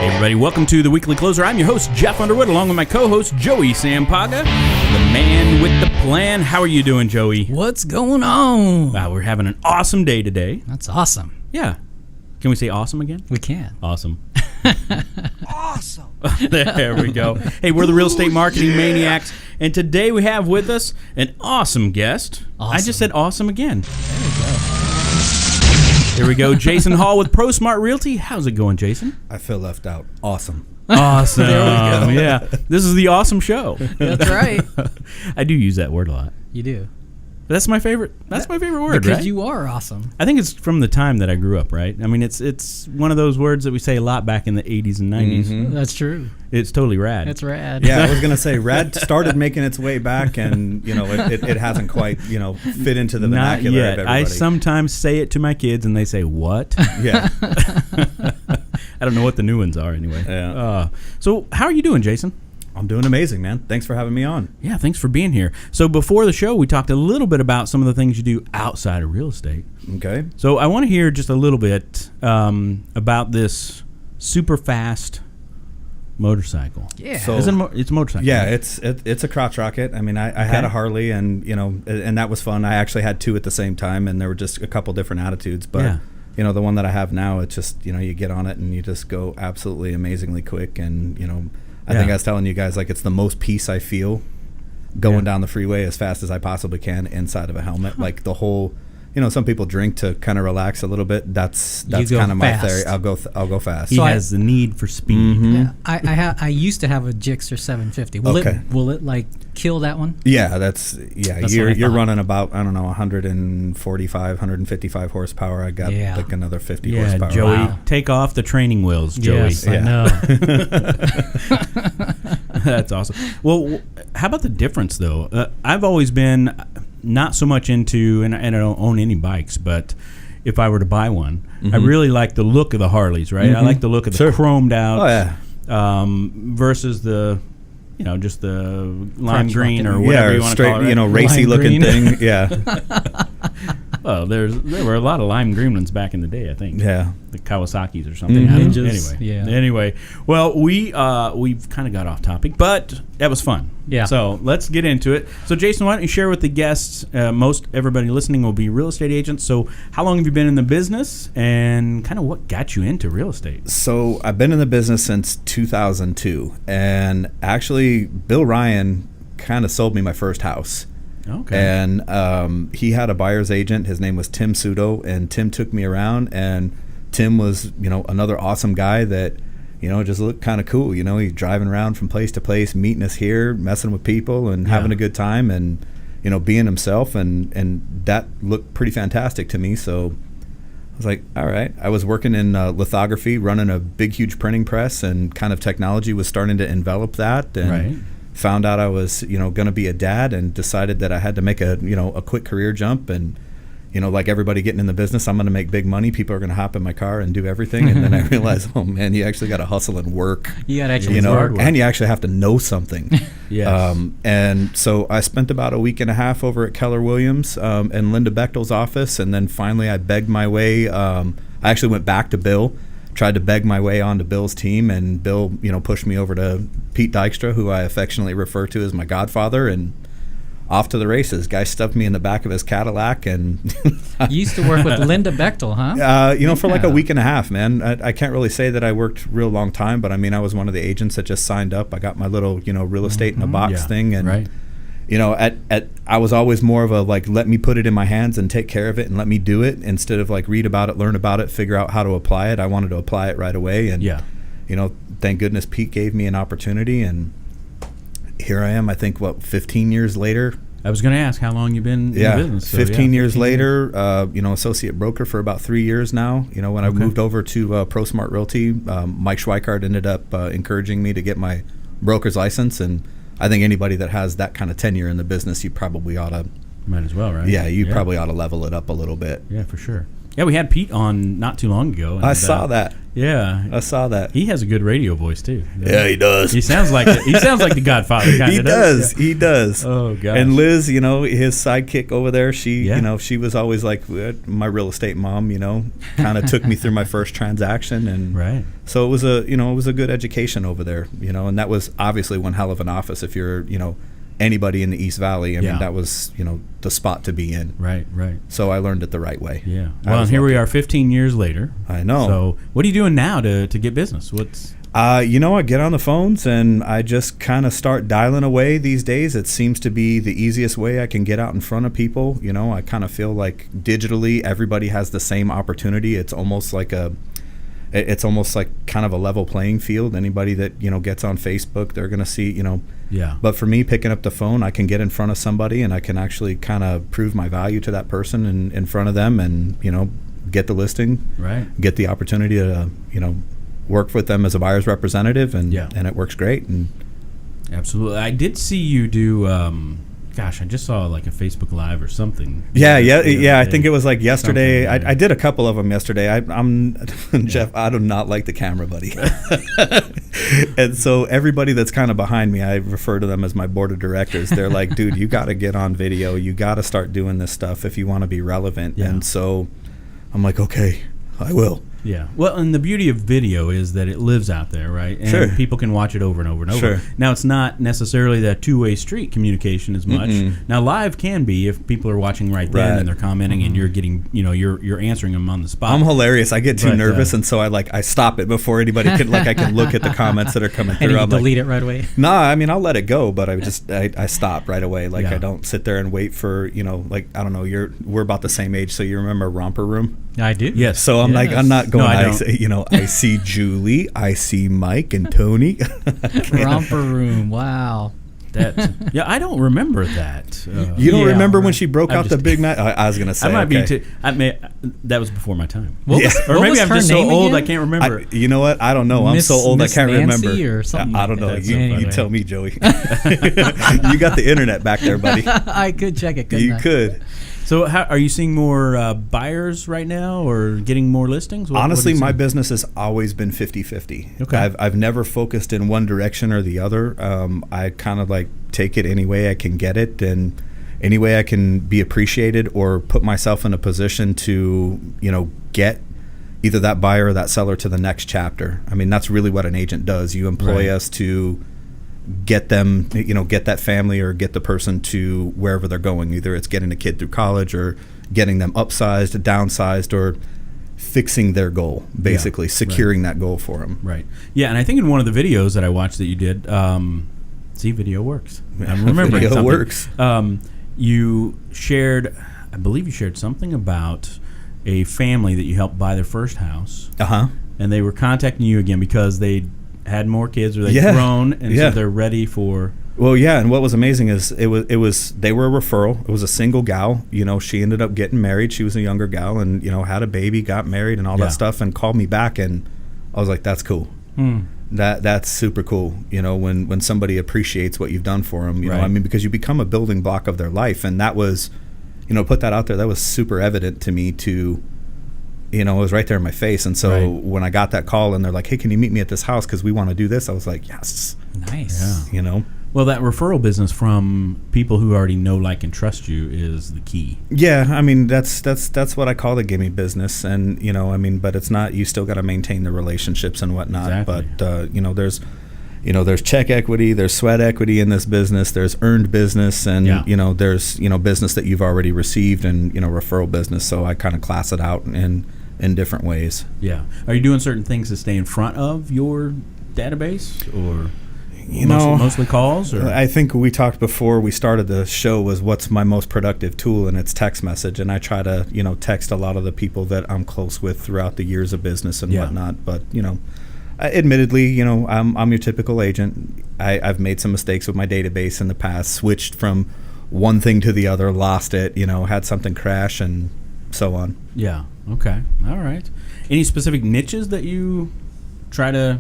Hey everybody, welcome to the Weekly Closer. I'm your host, Jeff Underwood, along with my co-host, Joey Sampaga, the man with the plan. How are you doing, Joey? What's going on? Wow, we're having an awesome day today. That's awesome. Yeah. Can we say awesome again? We can. Awesome. Awesome. There we go. Hey, we're the Real Estate Marketing Maniacs, and today we have with us an awesome guest. Awesome. I just said awesome again. There we go. Here we go. Jason Hall with ProSmart Realty. How's it going, Jason? I feel left out. Awesome. Awesome. There we go. Yeah. This is the awesome show. That's right. I do use that word a lot. You do. That's my favorite. That's my favorite word, Because right? you are awesome. I think it's from the time that I grew up, right? I mean, it's one of those words that we say a lot back in the 80s and 90s. Mm-hmm. That's true. It's totally rad. That's rad. Yeah, I was going to say rad started making its way back, and, you know, it hasn't quite, you know, fit into the Not vernacular yet. of everybody. I sometimes say it to my kids, and they say, what? Yeah. I don't know what the new ones are anyway. Yeah. So how are you doing, Jason? I'm doing amazing, man. Thanks for having me on. Yeah, thanks for being here. So before the show, we talked a little bit about some of the things you do outside of real estate. Okay. So I want to hear just a little bit about this super fast motorcycle. Yeah. So- It's a motorcycle. Yeah, right? it's a crotch rocket. I mean, I had a Harley, and, you know, and that was fun. I actually had two at the same time, and there were just a couple different attitudes. But, Yeah. you know, the one that I have now, it's just, you know, you get on it, and you just go absolutely amazingly quick. And, you know, I think I was telling you guys, like, it's the most peace I feel going down the freeway as fast as I possibly can inside of a helmet. Like, the whole, you know, some people drink to kind of relax a little bit. That's go kind of my fast. theory. I'll go fast. He So has the need for speed. Mm-hmm. Yeah. I used to have a Gixxer 750. Will it like kill that one? Yeah, That's you're what I thought. running about, I don't know, 145, 155 horsepower. I got like another 50 Yeah, horsepower. Joey, Wow. take off the training wheels, Joey. Yes, I Yeah. know. That's awesome. Well, how about the difference, though? I've always been not so much into, and I don't own any bikes, but if I were to buy one, I really like the look of the Harleys, right? I like the look of the chromed out versus the, you know, just the lime Crotch green rocket. or whatever you want to call it. Right? You know, racy Lime looking green. thing. Yeah. Well, there were a lot of lime green ones back in the day, I think. Yeah. The Kawasaki's or something. I don't know. Ninjas, Anyway. yeah. Anyway, well, we've kind of got off topic, but that was fun. Yeah. So let's get into it. So, Jason, why don't you share with the guests? Most everybody listening will be real estate agents. So, how long have you been in the business, and kind of what got you into real estate? So I've been in the business since 2002, and actually, Bill Ryan kind of sold me my first house. Okay. And he had a buyer's agent. His name was Tim Sudo, and Tim took me around, and Tim was, you know, another awesome guy that, you know, just looked kind of cool. You know, he's driving around from place to place, meeting us here, messing with people, and having a good time, and, you know, being himself, and that looked pretty fantastic to me. So I was like, all right. I was working in lithography, running a big, huge printing press, and kind of technology was starting to envelop that. And found out I was, you know, going to be a dad, and decided that I had to make a quick career jump. And, you know, like everybody getting in the business, I'm going to make big money. People are going to hop in my car and do everything. And then I realized, oh man, you actually got to hustle and work. You got to actually You know, work. and you actually have to know something. Yes. And so I spent about a week and a half over at Keller Williams and Linda Bechtel's office, and then finally I begged my way. I actually went back to Bill, tried to beg my way onto Bill's team, and Bill, you know, pushed me over to Pete Dykstra, who I affectionately refer to as my godfather, and off to the races. Guy stuffed me in the back of his Cadillac, and You used to work with Linda Bechtel, huh? you know, for like a week and a half, man. I can't really say that I worked real long time, but I mean, I was one of the agents that just signed up. I got my little, you know, real estate in a box thing, and you know, I was always more of a, like, let me put it in my hands and take care of it and let me do it, instead of like read about it, learn about it, figure out how to apply it. I wanted to apply it right away, and you know, thank goodness Pete gave me an opportunity, and here I am. I think 15 years later. I was going to ask how long you've been in the business. So, 15 years later, you know, associate broker for about 3 years now. You know, when I moved over to ProSmart Realty, Mike Schweikart ended up encouraging me to get my broker's license, and I think anybody that has that kind of tenure in the business, you probably ought to. Might as well, right? Yeah, you probably ought to level it up a little bit. Yeah, for sure. Yeah, we had Pete on not too long ago. And, I saw that. Yeah, I saw that. He has a good radio voice too. Yeah, he does. He sounds like the Godfather. Kind He of does. Yeah. He does. Oh god. And Liz, his sidekick over there, she, Yeah. she was always like my real estate mom. Kind of took me through my first transaction, and Right. so it was a good education over there. And that was obviously one hell of an office if you're anybody in the East Valley. I mean, that was the spot to be in. Right. So I learned it the right way. Yeah. Well, and here we are 15 years later. I know. So what are you doing now to get business? What's I get on the phones and I just kind of start dialing away these days. It seems to be the easiest way I can get out in front of people. I kind of feel like digitally everybody has the same opportunity. It's almost like kind of a level playing field. Anybody that gets on Facebook, they're going to see Yeah. But for me, picking up the phone, I can get in front of somebody and I can actually kind of prove my value to that person in front of them, and get the listing, Right. get the opportunity to work with them as a buyer's representative, and it works great. And Absolutely. I did see you do. I just saw like a Facebook Live or something. Yeah. I think it was like yesterday. I did a couple of them yesterday. I'm Jeff. I do not like the camera, buddy. And so everybody that's kind of behind me, I refer to them as my board of directors. They're like, dude, you got to get on video. You got to start doing this stuff if you want to be relevant. Yeah. And so I'm like, okay, I will. Yeah. Well, and the beauty of video is that it lives out there, right? And Sure. people can watch it over and over and over. Sure. Now, it's not necessarily that two-way street communication as much. Now, live can be if people are watching right then and they're commenting and you're getting, you're answering them on the spot. I'm hilarious. I get too But, nervous, and so I stop it before anybody can I can look at the comments that are coming through. And you I'm delete it right away. No, I mean, I'll let it go, but I stop right away. Like, Yeah. I don't sit there and wait for, I don't know, we're about the same age, so you remember Romper Room? I do. Yes. So I'm like, I'm not going, No, I I don't. say, I see Julie, I see Mike and Tony. Romper Room. Wow. I don't remember that. You don't Yeah, remember when right. she broke I'm out the just- big match? I was going to say, I might be okay. too. That was before my time. What Yeah. was, Or what maybe was I'm her just so name old again? I can't remember. You know what? I don't know. I'm Miss- so old Miss I can't Nancy remember. or something I don't know. like that. You Anyway. tell me, Joey. You got the internet back there, buddy. I could check it. Couldn't You I? could. So, how are you seeing more buyers right now, or getting more listings? Honestly, what are you my seeing? business has always been 50-50. Okay. I've never focused in one direction or the other. I kind of like take it any way I can get it, and any way I can be appreciated or put myself in a position to, get either that buyer or that seller to the next chapter. I mean, that's really what an agent does. You employ Right. us to get them, get that family or get the person to wherever they're going. Either it's getting a kid through college or getting them upsized, downsized, or fixing their goal, basically securing that goal for them. Right. Yeah, and I think in one of the videos that I watched that you did, see, video works. I'm remembering Video something. works. You shared, I believe you shared something about a family that you helped buy their first house, Uh-huh. and they were contacting you again because they had more kids or they'd Yeah. grown, and Yeah. so they're ready for. Well, yeah, and what was amazing is they were a referral. It was a single gal. She ended up getting married. She was a younger gal, and had a baby, got married, and all Yeah. that stuff, and called me back, and I was like, "That's cool. That's super cool." When somebody appreciates what you've done for them. Right. I mean, because you become a building block of their life, and that was, put that out there. That was super evident to me. It was right there in my face, and so Right. when I got that call, and they're like, "Hey, can you meet me at this house because we want to do this?" I was like, "Yes." Nice. Yeah. Well, that referral business from people who already know, like, and trust you is the key. Yeah, I mean that's what I call the gimme business, and but it's not. You still got to maintain the relationships and whatnot. Exactly. But there's check equity, there's sweat equity in this business, there's earned business, and there's business that you've already received, and referral business. So I kind of class it out in different ways. Yeah. Are you doing certain things to stay in front of your database, or mostly calls? Or? I think we talked before we started the show was what's my most productive tool, and it's text message. And I try to, text a lot of the people that I'm close with throughout the years of business and whatnot. But, admittedly, I'm your typical agent. I've made some mistakes with my database in the past, switched from one thing to the other, lost it, had something crash and so on. Yeah. Okay. All right. Any specific niches that you try to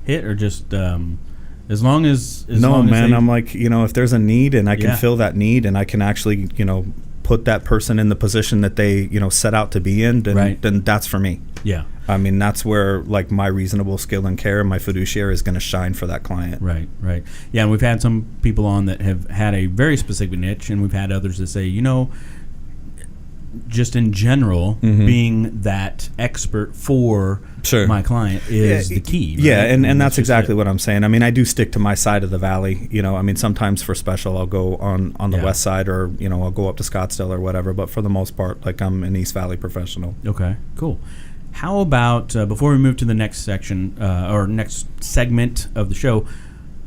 hit, or just as long as No, long as man. they- I'm like, if there's a need and I can Yeah. fill that need, and I can actually, put that person in the position that they, you know, set out to be in, then that's for me. Yeah. I mean, that's where like my reasonable skill and care and my fiduciary is going to shine for that client. Right. Yeah, and we've had some people on that have had a very specific niche, and we've had others that say, you know, just in general, being that expert for my client is the key. Right? Yeah, and that's exactly what I'm saying. I mean, I do stick to my side of the valley. You know, I mean, sometimes for special, I'll go on the west side, or, you know, I'll go up to Scottsdale or whatever. But for the most part, like, I'm an East Valley professional. Okay, cool. How about, before we move to the next section, or next segment of the show,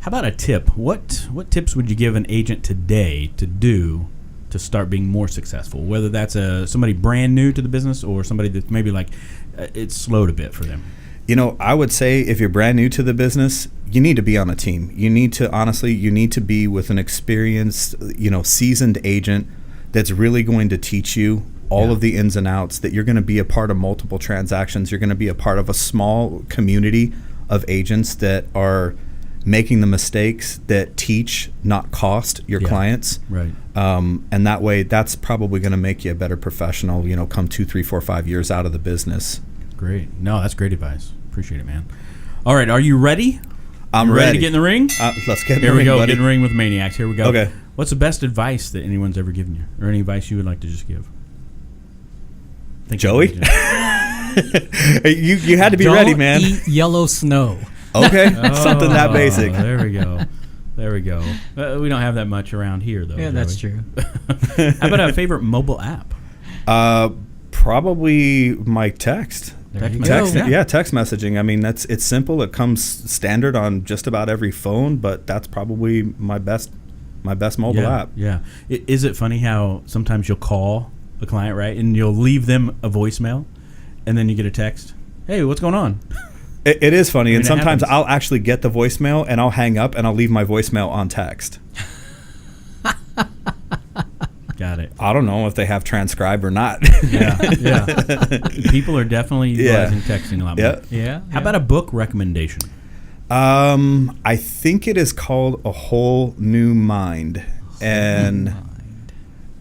how about a tip? What tips would you give an agent today to do to start being more successful, whether that's somebody brand new to the business or somebody that's maybe like it's slowed a bit for them? You know, I would say if you're brand new to the business, you need to be on a team. You need to be with an experienced, you know, seasoned agent that's really going to teach you all of the ins and outs, that you're going to be a part of multiple transactions. You're going to be a part of a small community of agents that are making the mistakes that teach, not cost your clients. Right. And that way, that's probably going to make you a better professional, you know, come 2, 3, 4, 5 years out of the business. Great. No, that's great advice. Appreciate it, man. All right. Are you ready? I'm ready. To get in the ring? Let's get in the ring. Here we go. Buddy. Get in the ring with Maniacs. Here we go. Okay. What's the best advice that anyone's ever given you, or any advice you would like to just give? Joey? you had to be ready, man. Don't eat yellow snow. Okay. Something that basic. There we go. We don't have that much around here, though. Yeah, that's true. How about a favorite mobile app? Probably my text. Text, text messaging. I mean, it's simple. It comes standard on just about every phone, but that's probably my best mobile app. Yeah. Is it funny how sometimes you'll call a client, right, and you'll leave them a voicemail, and then you get a text, "Hey, what's going on?" It is funny, and sometimes I'll actually get the voicemail, and I'll hang up, and I'll leave my voicemail on text. Got it. I don't know if they have transcribe or not. Yeah. People are definitely utilizing texting a lot more. Yeah. How about a book recommendation? I think it is called A Whole New Mind, and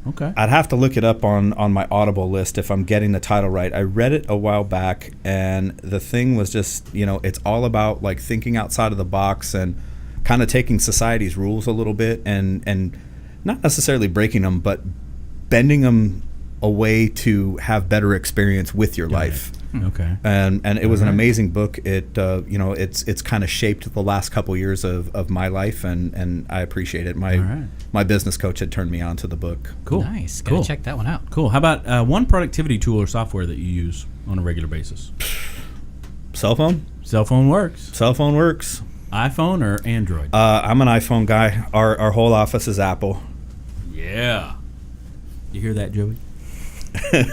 okay, I'd have to look it up on my Audible list if I'm getting the title right. I read it a while back, and the thing was just, you know, it's all about like thinking outside of the box and kind of taking society's rules a little bit and not necessarily breaking them, but bending them a way to have better experience with your life. Okay. And it was an amazing book. It it's kind of shaped the last couple years of my life, and I appreciate it. My business coach had turned me on to the book. Cool. Nice. Gotta check that one out. Cool. How about one productivity tool or software that you use on a regular basis? Cell phone. Cell phone works. iPhone or Android? I'm an iPhone guy. Our whole office is Apple. Yeah. You hear that, Joey? What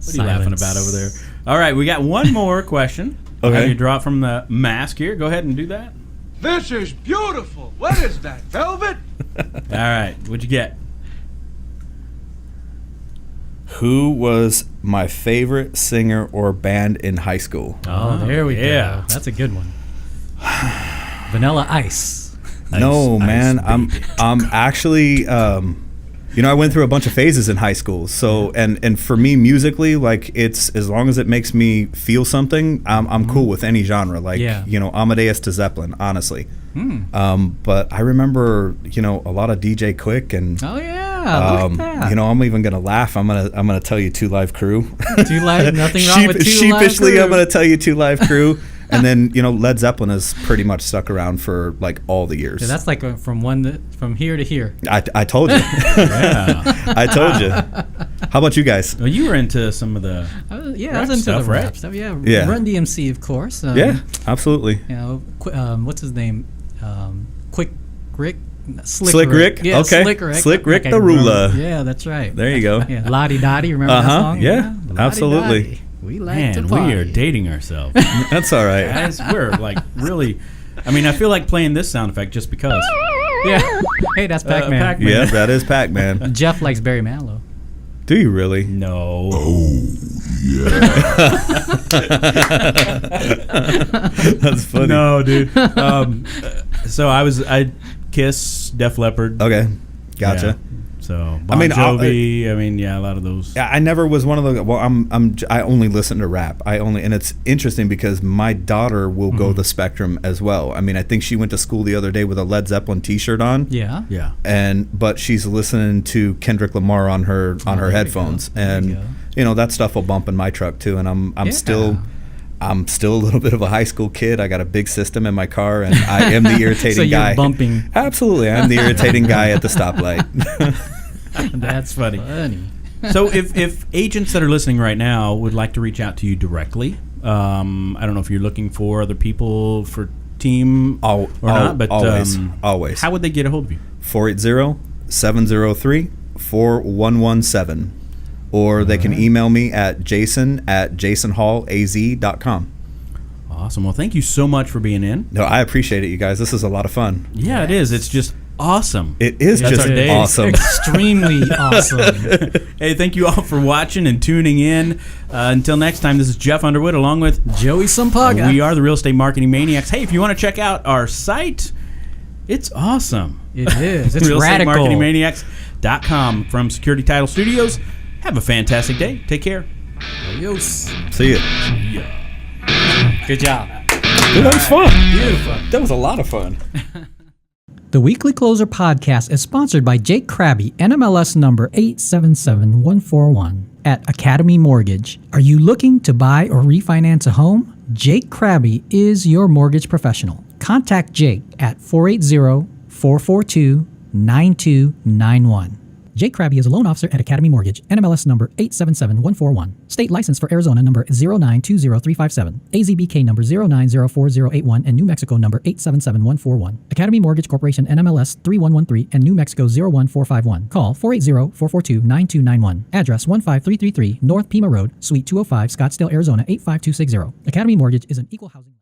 are you laughing about over there? All right, we got one more question. Okay. Have you draw it from the mask here? Go ahead and do that. This is beautiful. What is that, velvet? All right, what'd you get? Who was my favorite singer or band in high school? Oh, there we go. That's a good one. Vanilla Ice. No, man. I'm actually I went through a bunch of phases in high school. So and for me musically, like, it's as long as it makes me feel something, I'm cool with any genre. Like, Amadeus to Zeppelin, honestly. But I remember, a lot of DJ Quick and look at that. I'm even gonna laugh. I'm gonna tell you Two Live Crew. Two Live, nothing wrong with Two Live Sheepishly, Crew. I'm gonna tell you Two Live Crew. And then, Led Zeppelin has pretty much stuck around for like all the years. Yeah, that's like from here to here. I told you. Yeah. I told you. How about you guys? Well, you were into some of the I was into stuff, the right? rap stuff. Yeah. Yeah. Run DMC, of course. Yeah, absolutely. What's his name? Quick Rick. Slick Rick. Yeah, okay. Slick Rick the Ruler. Yeah, that's right. There you go. Yeah, Lottie Dottie. Remember that song? Yeah, absolutely. Lottie-dottie. We like to Man, party. we are dating ourselves. That's all right. Guys, we're like really. I mean, I feel like playing this sound effect just because. Yeah. Hey, that's Pac-Man. Pac-Man. Yeah, that is Pac-Man. Jeff likes Barry Manilow. Do you really? No. That's funny. No, dude. So I Kiss, Def Leppard. Okay. Gotcha. Yeah. So Bon Jovi, a lot of those. I never was one of the. Well, I only listen to rap. And it's interesting because my daughter will go the spectrum as well. I mean, I think she went to school the other day with a Led Zeppelin T-shirt on. Yeah. Yeah. But she's listening to Kendrick Lamar on her headphones, and that stuff will bump in my truck too. And I'm still a little bit of a high school kid. I got a big system in my car, and I am the irritating so you're guy. bumping. Absolutely, I'm the irritating guy at the stoplight. That's funny. So if agents that are listening right now would like to reach out to you directly, I don't know if you're looking for other people for team or not, but always. How would they get a hold of you? 480-703-4117. Or they can email me at jason@jasonhallaz.com. Awesome. Well, thank you so much for being in. No, I appreciate it, you guys. This is a lot of fun. Yeah, it is. It's just awesome. It is just awesome. Extremely awesome. Hey, thank you all for watching and tuning in. Until next time, this is Jeff Underwood along with Joey Sampaga. We are the Real Estate Marketing Maniacs. Hey, if you want to check out our site, it's awesome. It is. It's radical. RealestateMarketingManiacs.com from Security Title Studios. Have a fantastic day. Take care. Adios. See ya. Yeah. Good job. Dude, that was fun. Beautiful. That was a lot of fun. The Weekly Closer podcast is sponsored by Jake Krabby, NMLS number 877141 at Academy Mortgage. Are you looking to buy or refinance a home? Jake Krabby is your mortgage professional. Contact Jake at 480-442-9291. Jake Krabby is a loan officer at Academy Mortgage, NMLS number 877141. State license for Arizona number 0920357, AZBK number 0904081, and New Mexico number 877141. Academy Mortgage Corporation, NMLS 3113, and New Mexico 01451. Call 480-442-9291. Address 15333 North Pima Road, Suite 205, Scottsdale, Arizona 85260. Academy Mortgage is an equal housing